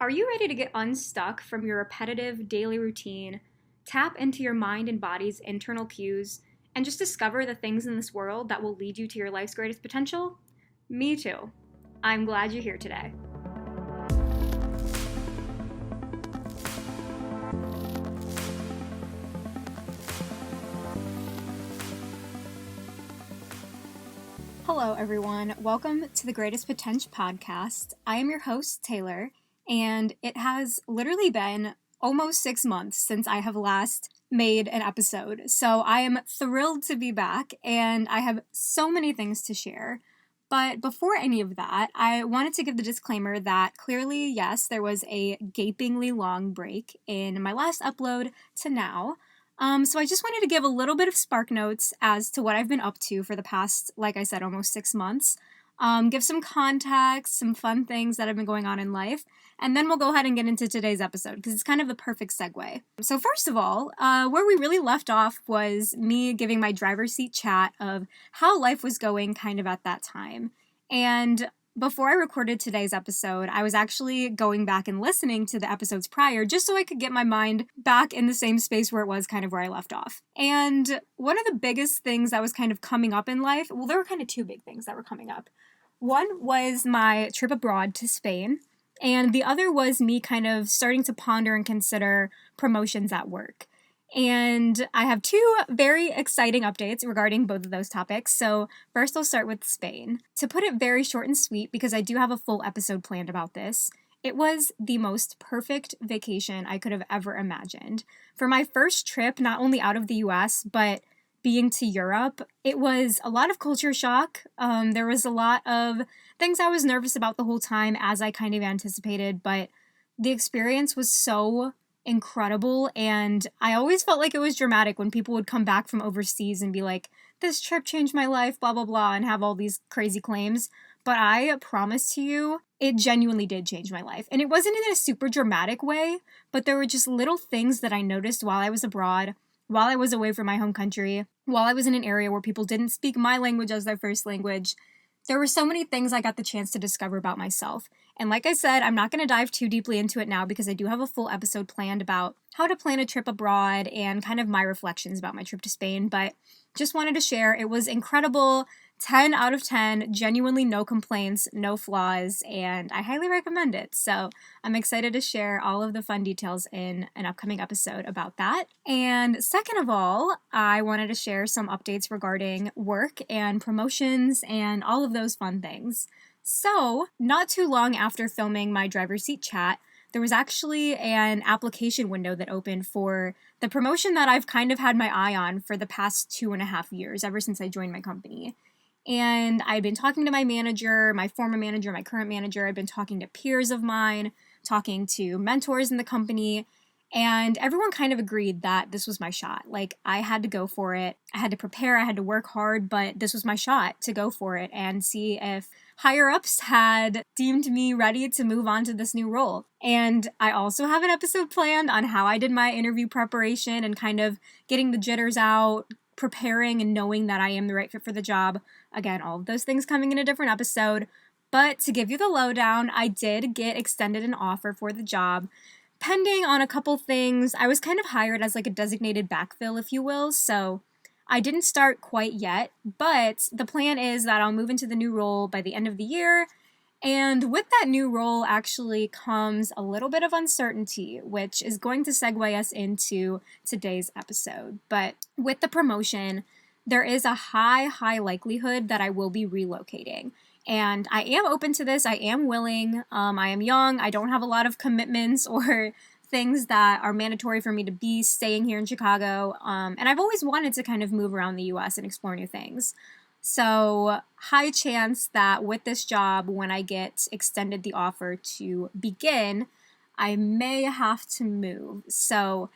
Are you ready to get unstuck from your repetitive daily routine, tap into your mind and body's internal cues, and just discover the things in this world that will lead you to your life's greatest potential? Me too. I'm glad you're here today. Hello, everyone. Welcome to the Greatest Potential podcast. I am your host, Taylor, and it has literally been almost 6 months since I have last made an episode. So I am thrilled to be back, and I have so many things to share. But before any of that, I wanted to give the disclaimer that clearly, yes, there was a gapingly long break in my last upload to now. So I just wanted to give a little bit of spark notes as to what I've been up to for the past, like I said, almost 6 months. Give some context, some fun things that have been going on in life, and then we'll go ahead and get into today's episode because it's kind of the perfect segue. So first of all, where we really left off was me giving my driver's seat chat of how life was going kind of at that time. And before I recorded today's episode, I was actually going back and listening to the episodes prior just so I could get my mind back in the same space where it was kind of where I left off. And one of the biggest things that was kind of coming up in life, well, there were kind of two big things that were coming up. One was my trip abroad to Spain, and the other was me kind of starting to ponder and consider promotions at work. And I have two very exciting updates regarding both of those topics. So first I'll start with Spain. To put it very short and sweet, because I do have a full episode planned about this, it was the most perfect vacation I could have ever imagined. For my first trip, not only out of the US, but being to Europe, it was a lot of culture shock. There was a lot of things I was nervous about the whole time, as I kind of anticipated, but the experience was so incredible, and I always felt like it was dramatic when people would come back from overseas and be like, this trip changed my life, blah, blah, blah, and have all these crazy claims. But I promise to you, it genuinely did change my life. And it wasn't in a super dramatic way, but there were just little things that I noticed while I was abroad, while I was away from my home country, while I was in an area where people didn't speak my language as their first language. There were so many things I got the chance to discover about myself. And like I said, I'm not going to dive too deeply into it now because I do have a full episode planned about how to plan a trip abroad and kind of my reflections about my trip to Spain. But just wanted to share, it was incredible. 10 out of 10, genuinely no complaints, no flaws, and I highly recommend it. So I'm excited to share all of the fun details in an upcoming episode about that. And second of all, I wanted to share some updates regarding work and promotions and all of those fun things. So, not too long after filming my driver's seat chat, there was actually an application window that opened for the promotion that I've kind of had my eye on for the past 2.5 years, ever since I joined my company. And I'd been talking to my manager, my former manager, my current manager. I'd been talking to peers of mine, talking to mentors in the company, and everyone kind of agreed that this was my shot. Like, I had to go for it. I had to prepare, I had to work hard, but this was my shot to go for it and see if higher-ups had deemed me ready to move on to this new role. And I also have an episode planned on how I did my interview preparation and kind of getting the jitters out, preparing and knowing that I am the right fit for the job. Again, all of those things coming in a different episode. But to give you the lowdown, I did get extended an offer for the job. Pending on a couple things, I was kind of hired as like a designated backfill, if you will, so I didn't start quite yet, but the plan is that I'll move into the new role by the end of the year, and with that new role actually comes a little bit of uncertainty, which is going to segue us into today's episode. But with the promotion, there is a high likelihood that I will be relocating. And I am open to this. I am willing. I am young. I don't have a lot of commitments or things that are mandatory for me to be staying here in Chicago. And I've always wanted to kind of move around the US and explore new things. So high chance that with this job, when I get extended the offer to begin, I may have to move. So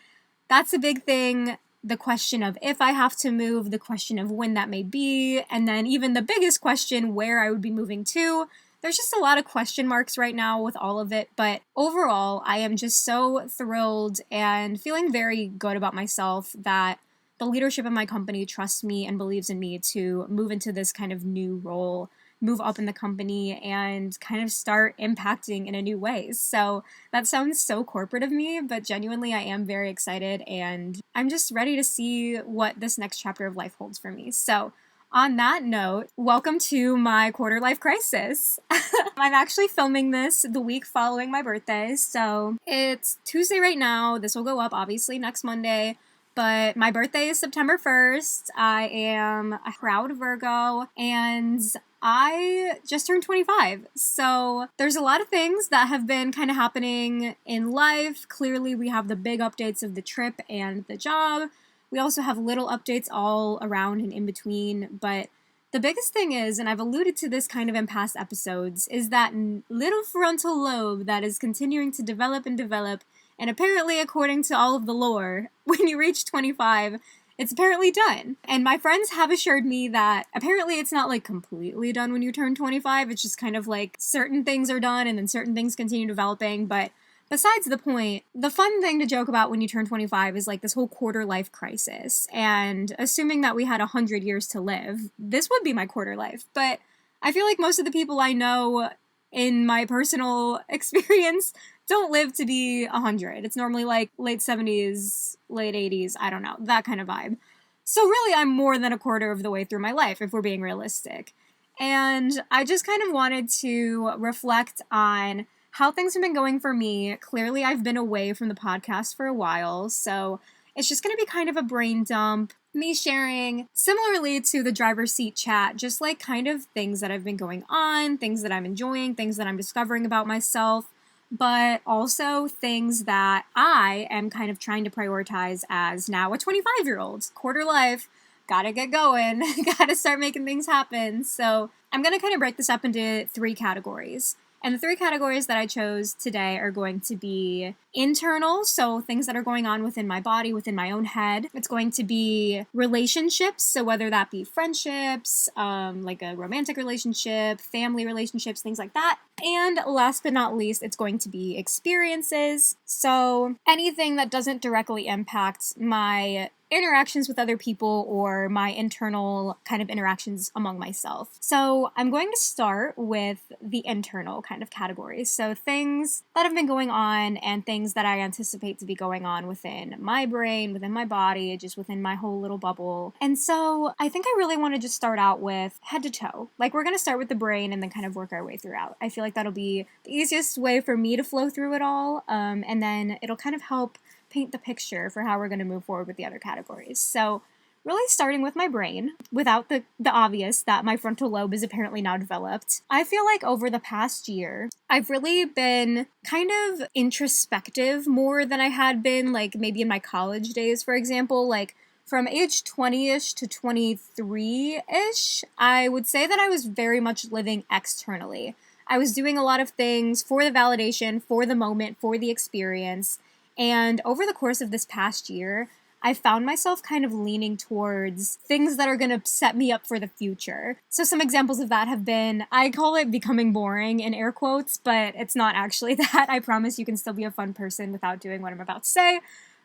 that's a big thing. The question of if I have to move, the question of when that may be, and then even the biggest question, where I would be moving to. There's just a lot of question marks right now with all of it, but overall, I am just so thrilled and feeling very good about myself that the leadership of my company trusts me and believes in me to move into this kind of new role move up in the company and kind of start impacting in a new way. So that sounds so corporate of me, but genuinely I am very excited and I'm just ready to see what this next chapter of life holds for me. So on that note, welcome to my quarter life crisis. I'm actually filming this the week following my birthday, so it's Tuesday right now. This will go up obviously next Monday, but my birthday is September 1st. I am a proud Virgo, and I just turned 25. So there's a lot of things that have been kind of happening in life. Clearly, we have the big updates of the trip and the job. We also have little updates all around and in between, but the biggest thing is, and I've alluded to this kind of in past episodes, is that little frontal lobe that is continuing to develop, and apparently, according to all of the lore, when you reach 25, it's apparently done. And my friends have assured me that apparently it's not like completely done when you turn 25, it's just kind of like certain things are done and then certain things continue developing, but besides the point, the fun thing to joke about when you turn 25 is like this whole quarter life crisis. And assuming that we had 100 years to live, this would be my quarter life. But I feel like most of the people I know in my personal experience don't live to be 100. It's normally like late 70s, late 80s, I don't know, that kind of vibe. So really, I'm more than a quarter of the way through my life, if we're being realistic. And I just kind of wanted to reflect on how things have been going for me. Clearly, I've been away from the podcast for a while, so it's just going to be kind of a brain dump. Me sharing, similarly to the driver's seat chat, just like kind of things that have been going on, things that I'm enjoying, things that I'm discovering about myself, but also things that I am kind of trying to prioritize as now a 25-year-old, quarter life, gotta get going, gotta start making things happen. So I'm going to kind of break this up into 3 categories. And the 3 categories that I chose today are going to be internal, so things that are going on within my body, within my own head. It's going to be relationships, so whether that be friendships, like a romantic relationship, family relationships, things like that. And last but not least, it's going to be experiences, so anything that doesn't directly impact my interactions with other people or my internal kind of interactions among myself. So I'm going to start with the internal kind of categories. So things that have been going on and things that I anticipate to be going on within my brain, within my body, just within my whole little bubble. And so I think I really want to just start out with head to toe. Like we're going to start with the brain and then kind of work our way throughout. I feel like that'll be the easiest way for me to flow through it all. And then it'll kind of help paint the picture for how we're going to move forward with the other categories. So really starting with my brain, without the obvious that my frontal lobe is apparently now developed, I feel like over the past year, I've really been kind of introspective more than I had been, like maybe in my college days, for example, like from age 20-ish to 23-ish, I would say that I was very much living externally. I was doing a lot of things for the validation, for the moment, for the experience. And over the course of this past year, I found myself kind of leaning towards things that are going to set me up for the future. So some examples of that have been, I call it becoming boring in air quotes, but it's not actually that. I promise you can still be a fun person without doing what I'm about to say.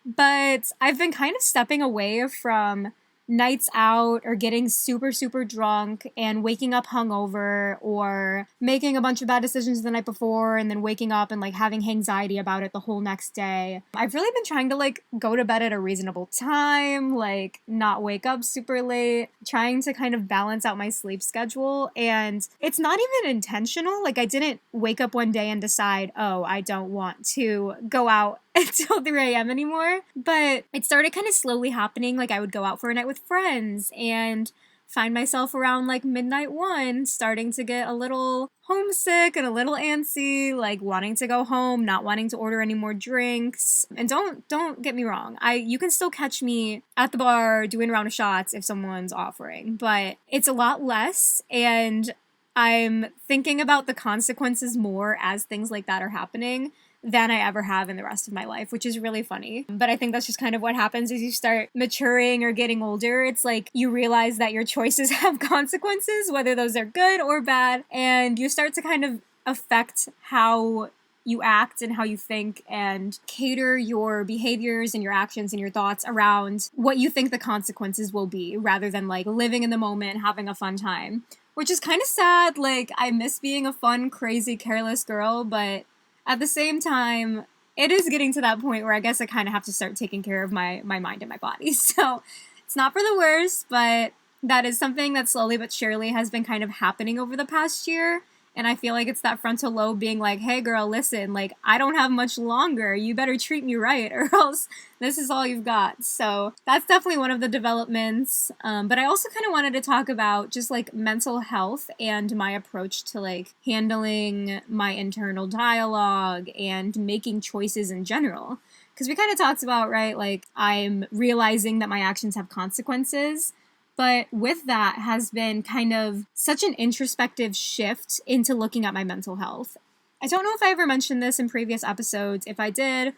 But I've been kind of stepping away from nights out or getting super, super drunk and waking up hungover or making a bunch of bad decisions the night before and then waking up and like having anxiety about it the whole next day. I've really been trying to like go to bed at a reasonable time, like not wake up super late, trying to kind of balance out my sleep schedule. And it's not even intentional. Like I didn't wake up one day and decide, oh, I don't want to go out until 3 a.m. anymore. But it started kind of slowly happening. Like I would go out for a night with friends and find myself around like midnight 1 starting to get a little homesick and a little antsy, like wanting to go home, not wanting to order any more drinks. And don't get me wrong, you can still catch me at the bar doing a round of shots if someone's offering, but it's a lot less, and I'm thinking about the consequences more as things like that are happening than I ever have in the rest of my life, which is really funny. But I think that's just kind of what happens as you start maturing or getting older. It's like you realize that your choices have consequences, whether those are good or bad, and you start to kind of affect how you act and how you think and cater your behaviors and your actions and your thoughts around what you think the consequences will be rather than like living in the moment, having a fun time. which is kind of sad. Like, I miss being a fun, crazy, careless girl, but at the same time, it is getting to that point where I guess I kind of have to start taking care of my mind and my body. So it's not for the worst, but that is something that slowly but surely has been kind of happening over the past year. And I feel like it's that frontal lobe being like, hey girl, listen, like, I don't have much longer. You better treat me right or else this is all you've got. So that's definitely one of the developments. But I also kind of wanted to talk about just like mental health and my approach to like handling my internal dialogue and making choices in general. Because we kind of talked about, right, like I'm realizing that my actions have consequences. But with that has been kind of such an introspective shift into looking at my mental health. I don't know if I ever mentioned this in previous episodes. If I did,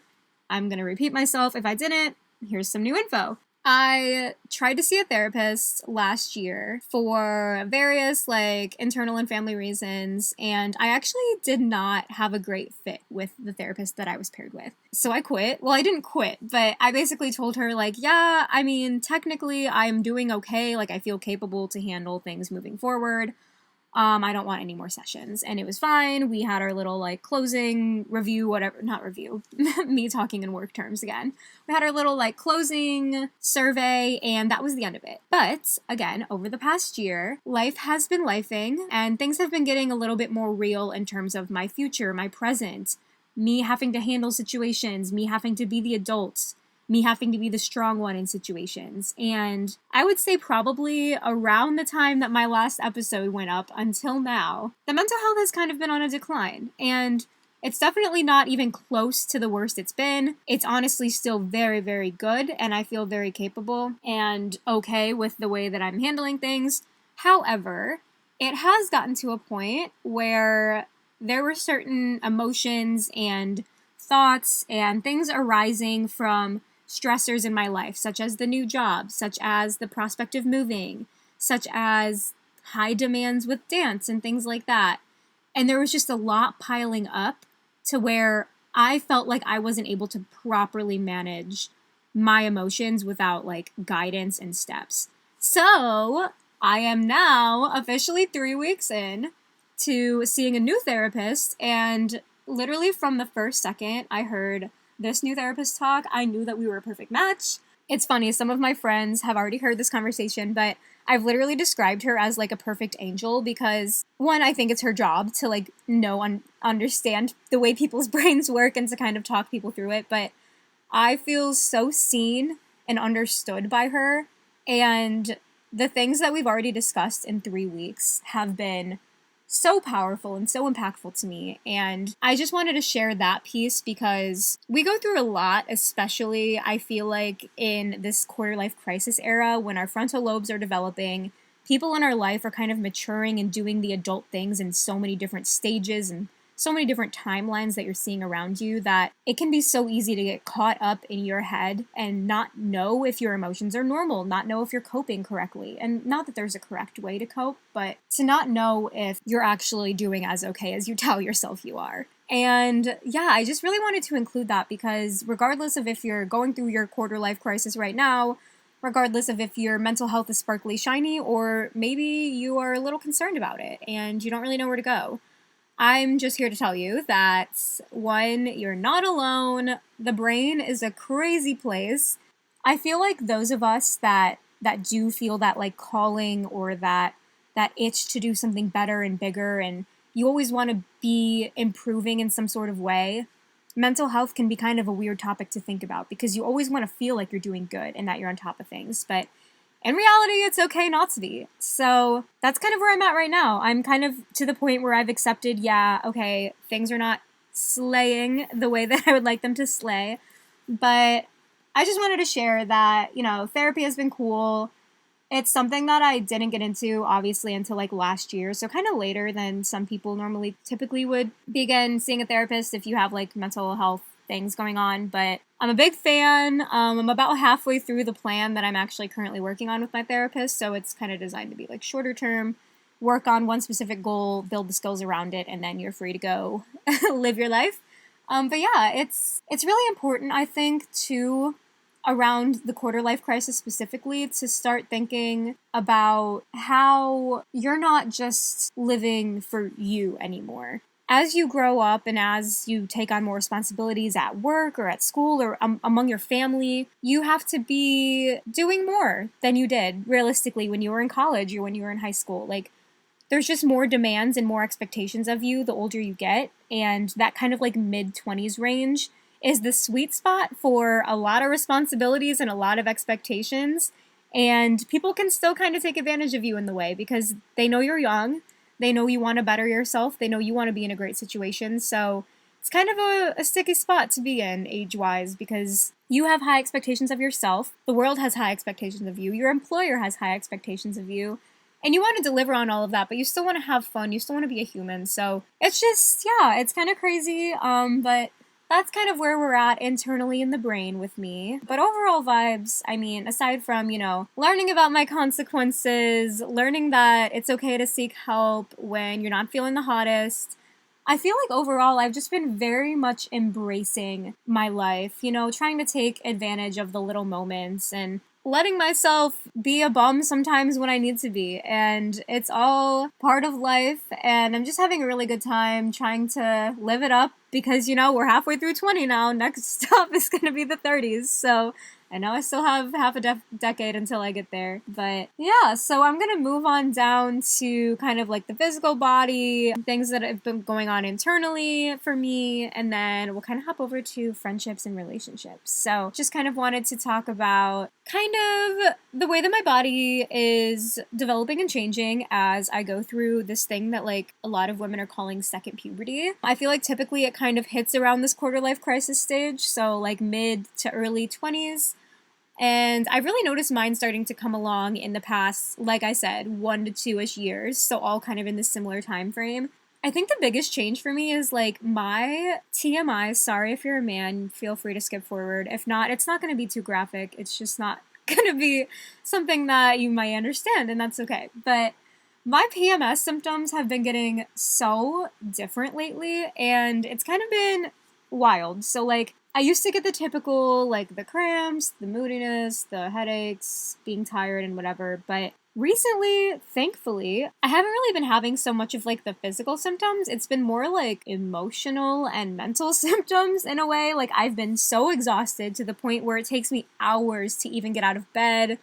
I'm going to repeat myself. If I didn't, here's some new info. I tried to see a therapist last year for various like internal and family reasons, and I actually did not have a great fit with the therapist that I was paired with. So I quit. Well, I didn't quit, but I basically told her like, yeah, I mean, technically I'm doing okay. Like I feel capable to handle things moving forward. I don't want any more sessions. And it was fine. We had our little like closing review, whatever, not review, me talking in work terms again. We had our little like closing survey and that was the end of it. But again, over the past year, life has been lifing and things have been getting a little bit more real in terms of my future, my present, me having to handle situations, me having to be the adult, me having to be the strong one in situations. And I would say probably around the time that my last episode went up until now, the mental health has kind of been on a decline. And it's definitely not even close to the worst it's been. It's honestly still very, very good. And I feel very capable and okay with the way that I'm handling things. However, it has gotten to a point where there were certain emotions and thoughts and things arising from stressors in my life, such as the new job, such as the prospect of moving, such as high demands with dance and things like that. And there was just a lot piling up to where I felt like I wasn't able to properly manage my emotions without like guidance and steps. So I am now officially 3 weeks in to seeing a new therapist, and literally from the first second I heard this new therapist talk, I knew that we were a perfect match. It's funny, some of my friends have already heard this conversation, but I've literally described her as like a perfect angel because, one, I think it's her job to like know and understand the way people's brains work and to kind of talk people through it, but I feel so seen and understood by her, and the things that we've already discussed in 3 weeks have been so powerful and so impactful to me. And I just wanted to share that piece because we go through a lot, especially I feel like in this quarter life crisis era when our frontal lobes are developing, people in our life are kind of maturing and doing the adult things in so many different stages and so many different timelines that you're seeing around you that it can be so easy to get caught up in your head and not know if your emotions are normal, not know if you're coping correctly. And not that there's a correct way to cope, but to not know if you're actually doing as okay as you tell yourself you are. And yeah, I just really wanted to include that because regardless of if you're going through your quarter life crisis right now, regardless of if your mental health is sparkly shiny, or maybe you are a little concerned about it and you don't really know where to go, I'm just here to tell you that, one, you're not alone. The brain is a crazy place. I feel like those of us that do feel that like calling or that itch to do something better and bigger, and you always want to be improving in some sort of way, mental health can be kind of a weird topic to think about because you always want to feel like you're doing good and that you're on top of things. But in reality, it's okay not to be. So that's kind of where I'm at right now. I'm kind of to the point where I've accepted, yeah, okay, things are not slaying the way that I would like them to slay. But I just wanted to share that, therapy has been cool. It's something that I didn't get into, obviously, until like last year. So kind of later than some people typically would begin seeing a therapist if you have like mental health things going on. But I'm a big fan. I'm about halfway through the plan that I'm actually currently working on with my therapist. So it's kind of designed to be like shorter term, work on one specific goal, build the skills around it, and then you're free to go live your life. But yeah, it's really important, I think, to around the quarter life crisis specifically to start thinking about how you're not just living for you anymore. As you grow up and as you take on more responsibilities at work or at school or among your family, you have to be doing more than you did realistically when you were in college or when you were in high school. Like, there's just more demands and more expectations of you the older you get, and that kind of like mid-20s range is the sweet spot for a lot of responsibilities and a lot of expectations, and people can still kind of take advantage of you in the way because they know you're young. They know you want to better yourself. They know you want to be in a great situation. So it's kind of a sticky spot to be in age-wise because you have high expectations of yourself. The world has high expectations of you. Your employer has high expectations of you. And you want to deliver on all of that, but you still want to have fun. You still want to be a human. So it's just, yeah, it's kind of crazy. But that's kind of where we're at internally in the brain with me. But overall vibes, I mean, aside from, learning about my consequences, learning that it's okay to seek help when you're not feeling the hottest, I feel like overall I've just been very much embracing my life, trying to take advantage of the little moments and letting myself be a bum sometimes when I need to be. And it's all part of life. And I'm just having a really good time trying to live it up because, we're halfway through 20 now. Next stop is going to be the 30s. So I know I still have half a decade until I get there. But yeah, so I'm going to move on down to kind of like the physical body, things that have been going on internally for me, and then we'll kind of hop over to friendships and relationships. So just kind of wanted to talk about kind of the way that my body is developing and changing as I go through this thing that like a lot of women are calling second puberty. I feel like typically it kind of hits around this quarter life crisis stage, so like mid to early 20s. And I've really noticed mine starting to come along in the past, like I said, 1 to 2-ish years, so all kind of in this similar time frame. I think the biggest change for me is like my TMI. Sorry if you're a man, feel free to skip forward. If not, it's not going to be too graphic. It's just not going to be something that you might understand, and that's okay. But my PMS symptoms have been getting so different lately, and it's kind of been wild. So like, I used to get the typical, like, the cramps, the moodiness, the headaches, being tired and whatever, but recently, thankfully, I haven't really been having so much of, like, the physical symptoms. It's been more, like, emotional and mental symptoms in a way. Like, I've been so exhausted to the point where it takes me hours to even get out of bed.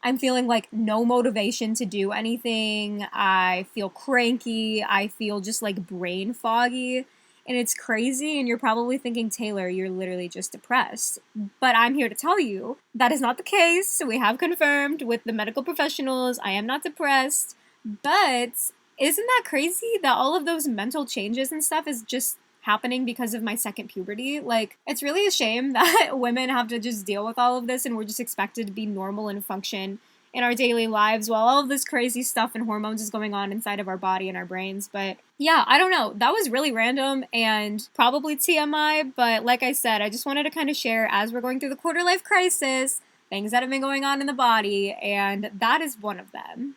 I'm feeling, like, no motivation to do anything. I feel cranky. I feel just, like, brain foggy. And it's crazy, and you're probably thinking, Taylor, you're literally just depressed. But I'm here to tell you that is not the case. We have confirmed with the medical professionals I am not depressed. But isn't that crazy that all of those mental changes and stuff is just happening because of my second puberty? Like, it's really a shame that women have to just deal with all of this and we're just expected to be normal and function in our daily lives while all of this crazy stuff and hormones is going on inside of our body and our brains. But yeah, I don't know. That was really random and probably TMI, but like I said, I just wanted to kind of share as we're going through the quarter life crisis, things that have been going on in the body, and that is one of them.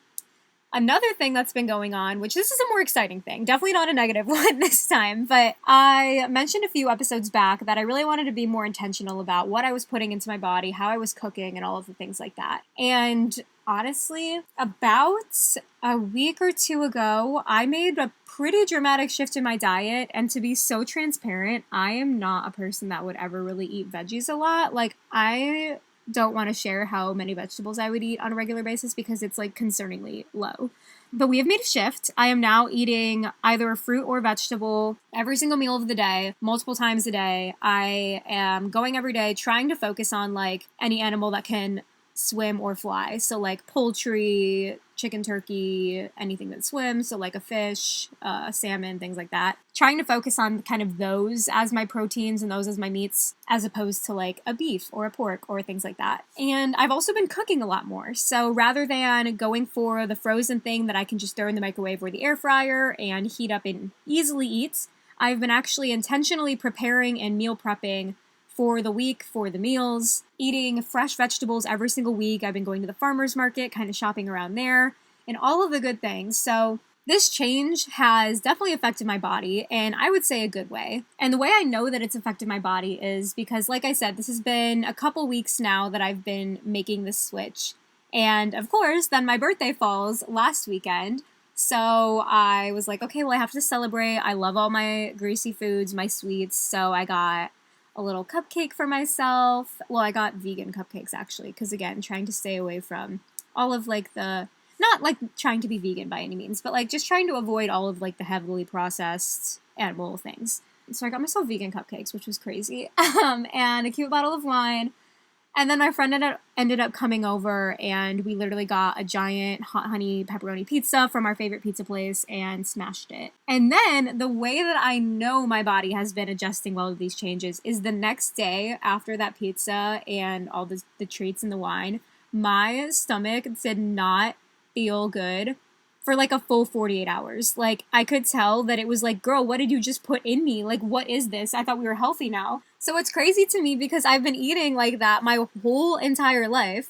Another thing that's been going on, which this is a more exciting thing, definitely not a negative one this time, but I mentioned a few episodes back that I really wanted to be more intentional about what I was putting into my body, how I was cooking, and all of the things like that. And honestly, about a week or two ago, I made a pretty dramatic shift in my diet, and to be so transparent, I am not a person that would ever really eat veggies a lot. Like, I don't want to share how many vegetables I would eat on a regular basis because it's like concerningly low. But we have made a shift. I am now eating either a fruit or vegetable every single meal of the day, multiple times a day. I am going every day trying to focus on like any animal that can swim or fly. So like poultry, chicken, turkey, anything that swims. So like a fish, salmon, things like that. Trying to focus on kind of those as my proteins and those as my meats, as opposed to like a beef or a pork or things like that. And I've also been cooking a lot more. So rather than going for the frozen thing that I can just throw in the microwave or the air fryer and heat up and easily eat, I've been actually intentionally preparing and meal prepping for the week, for the meals, eating fresh vegetables every single week. I've been going to the farmer's market, kind of shopping around there, and all of the good things. So This change has definitely affected my body, and I would say a good way. And the way I know that it's affected my body is because, like I said, this has been a couple weeks now that I've been making this switch. And of course, then my birthday falls last weekend. So I was like, okay, well, I have to celebrate. I love all my greasy foods, my sweets. So I got a little cupcake for myself. Well, I got vegan cupcakes actually, because again, trying to stay away from all of like the, not like trying to be vegan by any means, but like just trying to avoid all of like the heavily processed animal things. So I got myself vegan cupcakes, which was crazy, and a cute bottle of wine. And then my friend ended up coming over, and we literally got a giant hot honey pepperoni pizza from our favorite pizza place and smashed it. And then the way that I know my body has been adjusting well to these changes is the next day after that pizza and all the treats and the wine, my stomach did not feel good for like a full 48 hours. Like, I could tell that it was like, girl, what did you just put in me? Like, what is this? I thought we were healthy now. So it's crazy to me because I've been eating like that my whole entire life.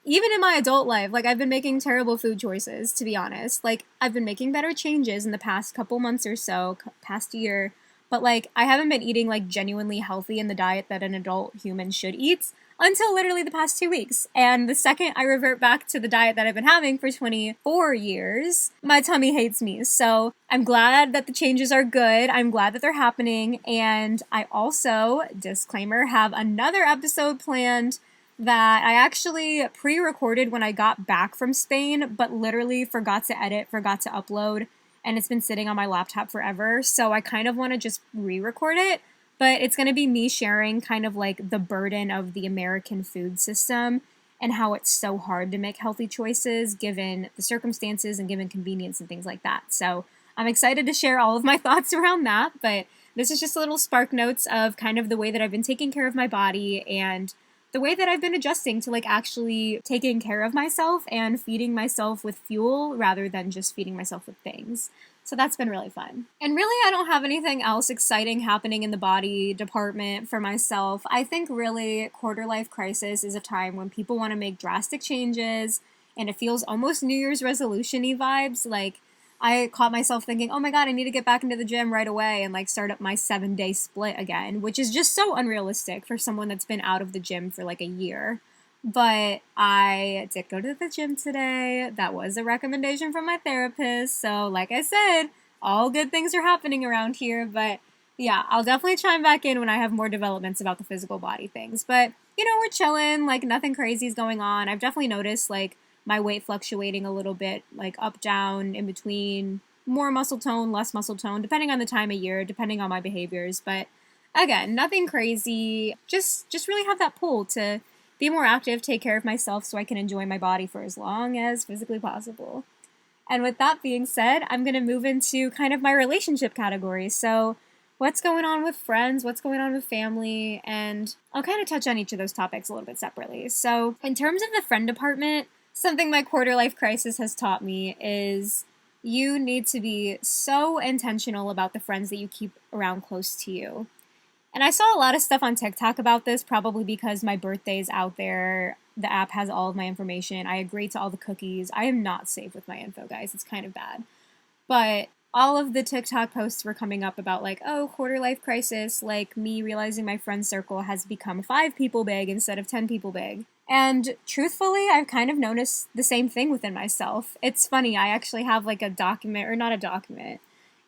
Even in my adult life, like I've been making terrible food choices, to be honest. Like, I've been making better changes in the past couple months or so, past year. But like, I haven't been eating like genuinely healthy in the diet that an adult human should eat until literally the past 2 weeks. And the second I revert back to the diet that I've been having for 24 years, my tummy hates me. So I'm glad that the changes are good. I'm glad that they're happening. And I also, disclaimer, have another episode planned that I actually pre-recorded when I got back from Spain, but literally forgot to edit, forgot to upload, and it's been sitting on my laptop forever. So I kind of want to just re-record it. But it's going to be me sharing kind of like the burden of the American food system and how it's so hard to make healthy choices given the circumstances and given convenience and things like that. So I'm excited to share all of my thoughts around that. But this is just a little spark notes of kind of the way that I've been taking care of my body and the way that I've been adjusting to like actually taking care of myself and feeding myself with fuel rather than just feeding myself with things. So that's been really fun. And really, I don't have anything else exciting happening in the body department for myself. I think really quarter life crisis is a time when people want to make drastic changes and it feels almost New Year's resolution-y vibes. Like, I caught myself thinking, oh my god, I need to get back into the gym right away and like start up my 7-day split again, which is just so unrealistic for someone that's been out of the gym for like a year. But I did go to the gym today. That was a recommendation from my therapist. So like I said, all good things are happening around here. But yeah, I'll definitely chime back in when I have more developments about the physical body things. But, you know, we're chilling. Like, nothing crazy is going on. I've definitely noticed like my weight fluctuating a little bit, like up, down, in between, more muscle tone, less muscle tone, depending on the time of year, depending on my behaviors. But again, nothing crazy. Just really have that pull to be more active, take care of myself so I can enjoy my body for as long as physically possible. And with that being said, I'm going to move into kind of my relationship category. So what's going on with friends, what's going on with family, and I'll kind of touch on each of those topics a little bit separately. So in terms of the friend department, something my quarter life crisis has taught me is you need to be so intentional about the friends that you keep around close to you. And I saw a lot of stuff on TikTok about this, probably because my birthday is out there. The app has all of my information. I agree to all the cookies. I am not safe with my info, guys. It's kind of bad. But all of the TikTok posts were coming up about like, oh, quarter life crisis, like me realizing my friend circle has become 5 people big instead of 10 people big. And truthfully, I've kind of noticed the same thing within myself. It's funny, I actually have like a document, or not a document,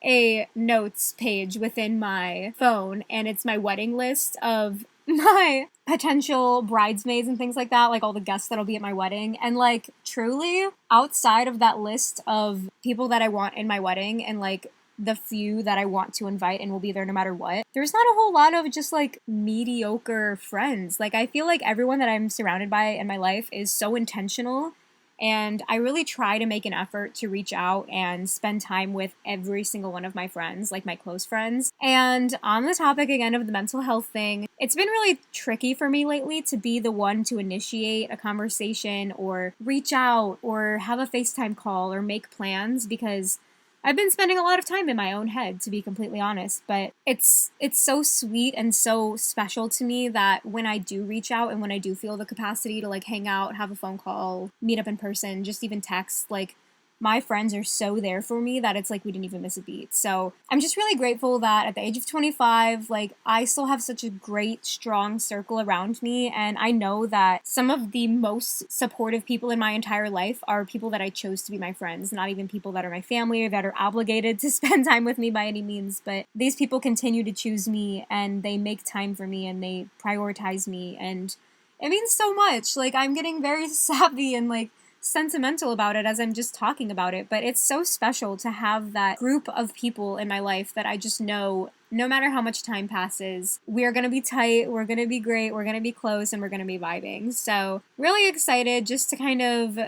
a notes page within my phone, and it's my wedding list of my potential bridesmaids and things like that, like all the guests that'll be at my wedding. And like, truly, outside of that list of people that I want in my wedding and like the few that I want to invite and will be there no matter what, there's not a whole lot of just like mediocre friends. Like, I feel like everyone that I'm surrounded by in my life is so intentional. And I really try to make an effort to reach out and spend time with every single one of my friends, like my close friends. And on the topic again of the mental health thing, it's been really tricky for me lately to be the one to initiate a conversation or reach out or have a FaceTime call or make plans, because I've been spending a lot of time in my own head, to be completely honest, but it's so sweet and so special to me that when I do reach out and when I do feel the capacity to like hang out, have a phone call, meet up in person, just even text, like my friends are so there for me that it's like we didn't even miss a beat. So I'm just really grateful that at the age of 25, like I still have such a great, strong circle around me. And I know that some of the most supportive people in my entire life are people that I chose to be my friends, not even people that are my family or that are obligated to spend time with me by any means. But these people continue to choose me and they make time for me and they prioritize me. And it means so much. Like I'm getting very savvy and like sentimental about it as I'm just talking about it, but it's so special to have that group of people in my life that I just know no matter how much time passes, we're going to be tight, we're going to be great, we're going to be close, and we're going to be vibing. So really excited just to kind of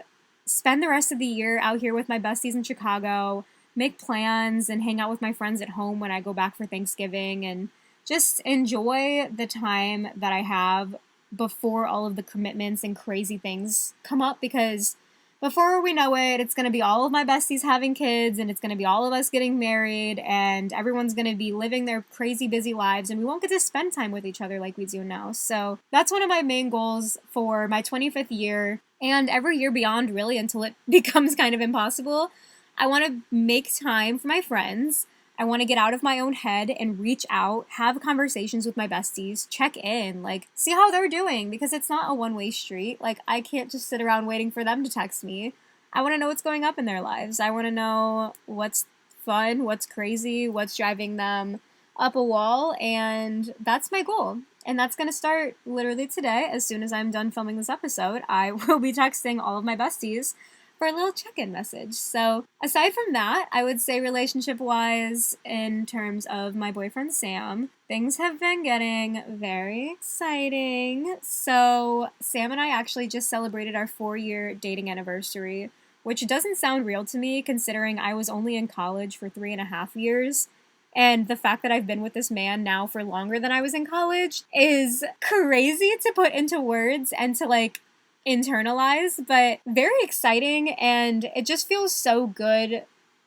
spend the rest of the year out here with my besties in Chicago, make plans and hang out with my friends at home when I go back for Thanksgiving, and just enjoy the time that I have before all of the commitments and crazy things come up, because before we know it, it's going to be all of my besties having kids, and it's going to be all of us getting married, and everyone's going to be living their crazy busy lives, and we won't get to spend time with each other like we do now. So that's one of my main goals for my 25th year, and every year beyond, really, until it becomes kind of impossible. I want to make time for my friends. I want to get out of my own head and reach out, have conversations with my besties, check in, like, see how they're doing, because it's not a one-way street. Like, I can't just sit around waiting for them to text me. I want to know what's going up in their lives. I want to know what's fun, what's crazy, what's driving them up a wall, and that's my goal. And that's going to start literally today. As soon as I'm done filming this episode, I will be texting all of my besties for a little check-in message. So aside from that, I would say relationship-wise, in terms of my boyfriend Sam, things have been getting very exciting. So Sam and I actually just celebrated our 4-year dating anniversary, which doesn't sound real to me considering I was only in college for 3.5 years. And the fact that I've been with this man now for longer than I was in college is crazy to put into words and to like internalize, but very exciting, and it just feels so good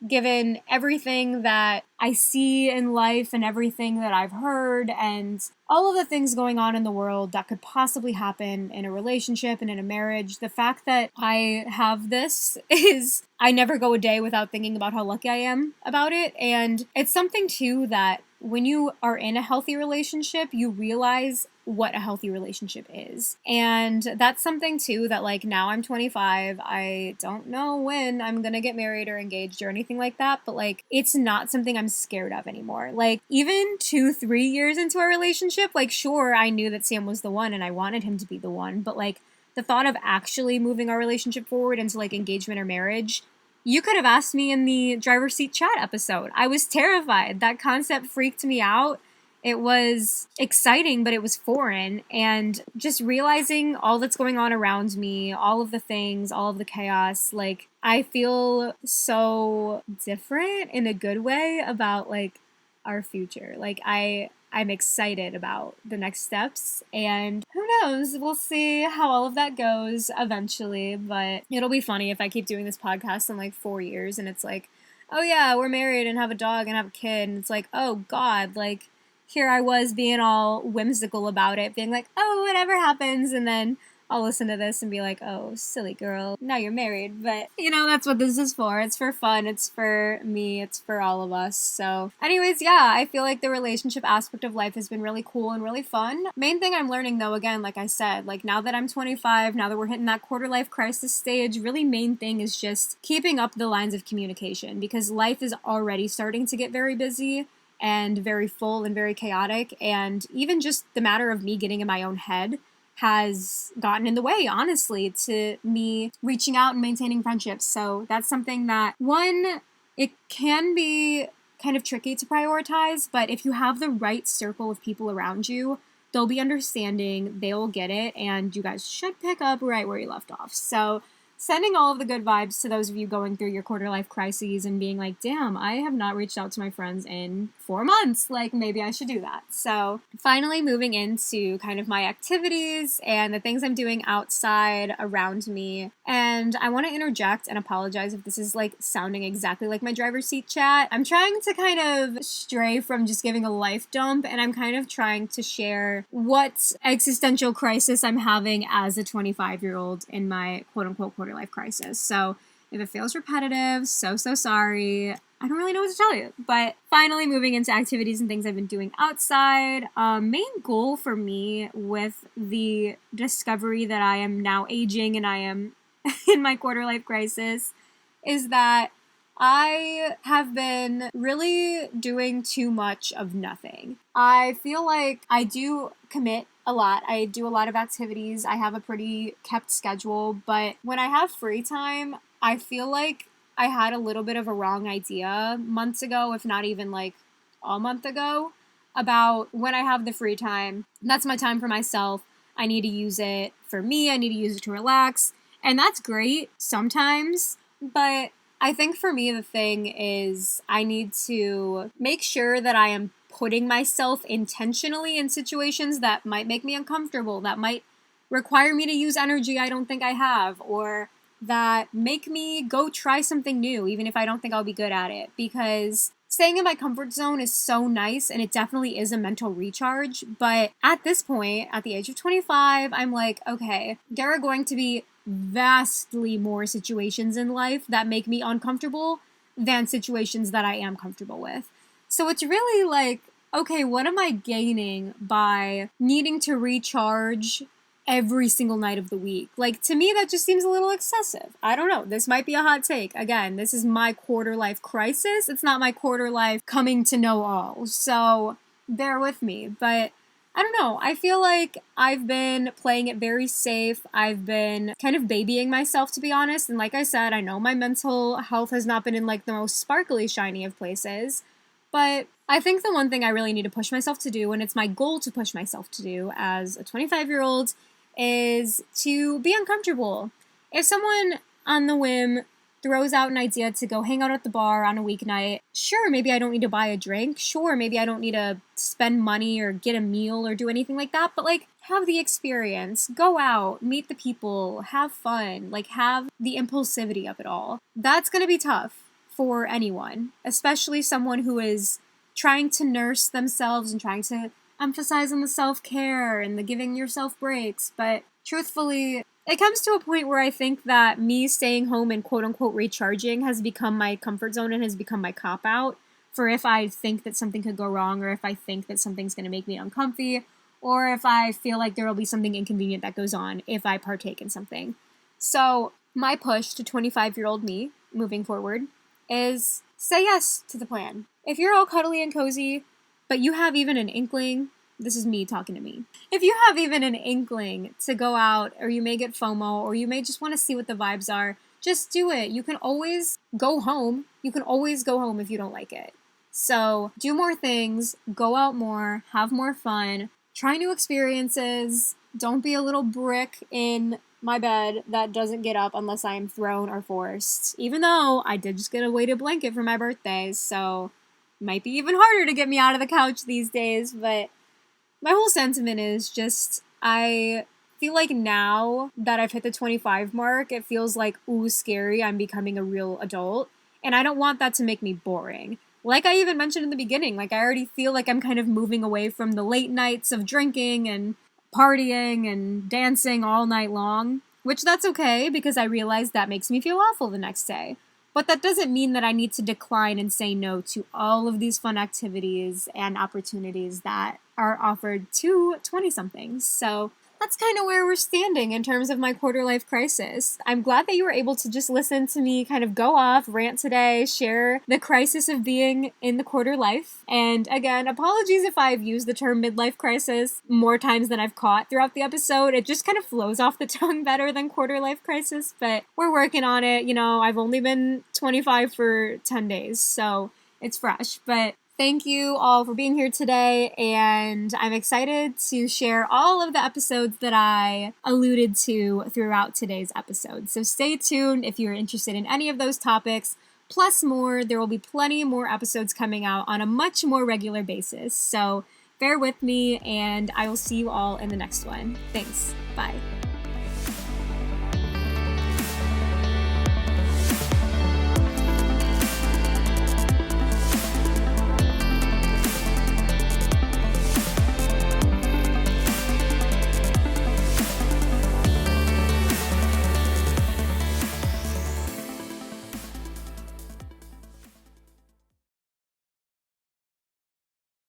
given everything that I see in life and everything that I've heard and all of the things going on in the world that could possibly happen in a relationship and in a marriage. The fact that I have this is I never go a day without thinking about how lucky I am about it. And it's something too that when you are in a healthy relationship, you realize what a healthy relationship is. And that's something too that like now I'm 25, I don't know when I'm gonna get married or engaged or anything like that, but like it's not something I'm scared of anymore. Like even 2-3 years into our relationship, like sure, I knew that Sam was the one and I wanted him to be the one, but like the thought of actually moving our relationship forward into like engagement or marriage, you could have asked me in the driver's seat chat episode. I was terrified. That concept freaked me out. It was exciting, but it was foreign. And just realizing all that's going on around me, all of the things, all of the chaos, like I feel so different in a good way about like our future. Like I'm excited about the next steps, and who knows, we'll see how all of that goes eventually, but it'll be funny if I keep doing this podcast in like 4 years and it's like, oh yeah, we're married and have a dog and have a kid, and it's like, oh god, like here I was being all whimsical about it, being like, oh, whatever happens, and then I'll listen to this and be like, oh, silly girl, now you're married. But, you know, that's what this is for. It's for fun. It's for me. It's for all of us. So anyways, yeah, I feel like the relationship aspect of life has been really cool and really fun. Main thing I'm learning, though, again, like I said, like now that I'm 25, now that we're hitting that quarter life crisis stage, really main thing is just keeping up the lines of communication, because life is already starting to get very busy and very full and very chaotic. And even just the matter of me getting in my own head has gotten in the way, honestly, to me reaching out and maintaining friendships. So that's something that, one, it can be kind of tricky to prioritize, but if you have the right circle of people around you, they'll be understanding, they'll get it, and you guys should pick up right where you left off. So sending all of the good vibes to those of you going through your quarter life crises and being like, damn, I have not reached out to my friends in 4 months. Like, maybe I should do that. So finally moving into kind of my activities and the things I'm doing outside around me. And I want to interject and apologize if this is like sounding exactly like my driver's seat chat. I'm trying to kind of stray from just giving a life dump, and I'm kind of trying to share what existential crisis I'm having as a 25-year-old in my quote-unquote quarter life crisis. So If it feels repetitive, so sorry. I don't really know what to tell you. But finally moving into activities and things I've been doing outside. Main goal for me with the discovery that I am now aging and I am in my quarter life crisis is that I have been really doing too much of nothing. I feel like I do commit a lot. I do a lot of activities. I have a pretty kept schedule, but when I have free time, I feel like I had a little bit of a wrong idea months ago, if not even like a month ago, about when I have the free time. That's my time for myself. I need to use it for me. I need to use it to relax. And that's great sometimes, but I think for me, the thing is I need to make sure that I am putting myself intentionally in situations that might make me uncomfortable, that might require me to use energy I don't think I have, or that make me go try something new, even if I don't think I'll be good at it. Because staying in my comfort zone is so nice, and it definitely is a mental recharge. But at this point, at the age of 25, I'm like, okay, there are going to be vastly more situations in life that make me uncomfortable than situations that I am comfortable with. So it's really like, okay, what am I gaining by needing to recharge every single night of the week? Like, to me, that just seems a little excessive. I don't know. This might be a hot take. Again, this is my quarter life crisis. It's not my quarter life coming to know all. So bear with me. But I don't know. I feel like I've been playing it very safe. I've been kind of babying myself, to be honest. And like I said, I know my mental health has not been in like the most sparkly, shiny of places. But I think the one thing I really need to push myself to do, and it's my goal to push myself to do as a 25-year-old, is to be uncomfortable. If someone on the whim throws out an idea to go hang out at the bar on a weeknight, sure, maybe I don't need to buy a drink. Sure, maybe I don't need to spend money or get a meal or do anything like that. But like, have the experience, go out, meet the people, have fun, like have the impulsivity of it all. That's going to be tough for anyone, especially someone who is trying to nurse themselves and trying to emphasize on the self-care and the giving yourself breaks. But truthfully, it comes to a point where I think that me staying home and quote-unquote recharging has become my comfort zone and has become my cop-out for if I think that something could go wrong, or if I think that something's going to make me uncomfy, or if I feel like there will be something inconvenient that goes on if I partake in something. So my push to 25-year-old me moving forward is say yes to the plan. If you're all cuddly and cozy, but you have even an inkling, this is me talking to me. If you have even an inkling to go out, or you may get FOMO, or you may just want to see what the vibes are, just do it. You can always go home. You can always go home if you don't like it. So do more things, go out more, have more fun, try new experiences. Don't be a little brick in my bed that doesn't get up unless I am thrown or forced. Even though I did just get a weighted blanket for my birthday, so it might be even harder to get me out of the couch these days, but my whole sentiment is just, I feel like now that I've hit the 25 mark, it feels like, ooh, scary, I'm becoming a real adult. And I don't want that to make me boring. Like I even mentioned in the beginning, like I already feel like I'm kind of moving away from the late nights of drinking and partying and dancing all night long. Which that's okay, because I realize that makes me feel awful the next day. But that doesn't mean that I need to decline and say no to all of these fun activities and opportunities that are offered to 20-somethings. So that's kind of where we're standing in terms of my quarter life crisis. I'm glad that you were able to just listen to me kind of go off, rant today, share the crisis of being in the quarter life. And again, apologies if I've used the term midlife crisis more times than I've caught throughout the episode. It just kind of flows off the tongue better than quarter life crisis, but we're working on it. You know, I've only been 25 for 10 days, so it's fresh. But thank you all for being here today, and I'm excited to share all of the episodes that I alluded to throughout today's episode. So stay tuned if you're interested in any of those topics, plus more. There will be plenty more episodes coming out on a much more regular basis. So bear with me, and I will see you all in the next one. Thanks. Bye.